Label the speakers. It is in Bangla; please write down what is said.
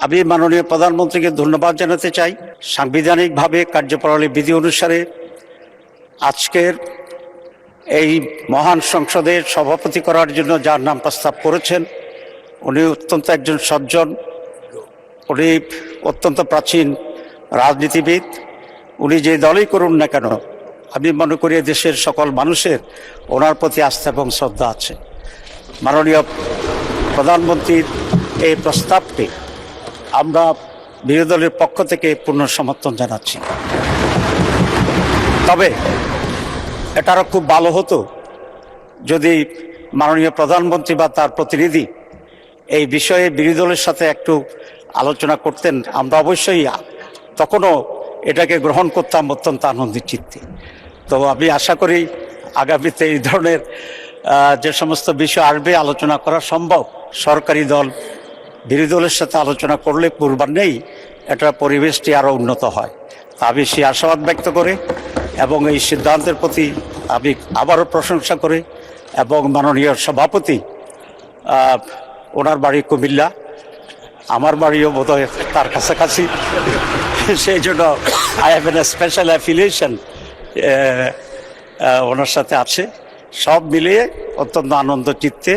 Speaker 1: আমি মাননীয় প্রধানমন্ত্রীকে ধন্যবাদ জানাতে চাই। সাংবিধানিকভাবে কার্যপ্রণালী বিধি অনুসারে আজকের এই মহান সংসদের সভাপতি করার জন্য যার নাম প্রস্তাব করেছেন, উনি অত্যন্ত একজন সজ্জন, উনি অত্যন্ত প্রাচীন রাজনীতিবিদ। উনি যে দলই করুন না কেন, আমি মনে করি দেশের সকল মানুষের ওনার প্রতি আস্থা এবং শ্রদ্ধা আছে। মাননীয় প্রধানমন্ত্রীর এই প্রস্তাবকে আমরা বিরোধী দলের পক্ষ থেকে পূর্ণ সমর্থন জানাচ্ছি। তবে এটা আরও খুব ভালো হতো যদি মাননীয় প্রধানমন্ত্রী বা তার প্রতিনিধি এই বিষয়ে বিরোধী দলের সাথে একটু আলোচনা করতেন। আমরা অবশ্যই তখনও এটাকে গ্রহণ করতাম অত্যন্ত আনন্দের চিত্তে। তো আমি আশা করি আগামীতে এই ধরনের যে সমস্ত বিষয় আসবে আলোচনা করা সম্ভব। সরকারি দল বিরোধী দলের সাথে আলোচনা করলে পূর্বান্নেই এটা পরিবেশটি আরও উন্নত হয়। আমি সেই আশাবাদ ব্যক্ত করে এবং এই সিদ্ধান্তের প্রতি আমি আবারও প্রশংসা করে এবং মাননীয় সভাপতি, ওনার বাড়ি কুমিল্লা, আমার বাড়িও বোধহয় তার কাছাকাছি, সেই জন্য I have an special affiliation ওনার সাথে আছে। সব মিলিয়ে অত্যন্ত আনন্দ চিত্তে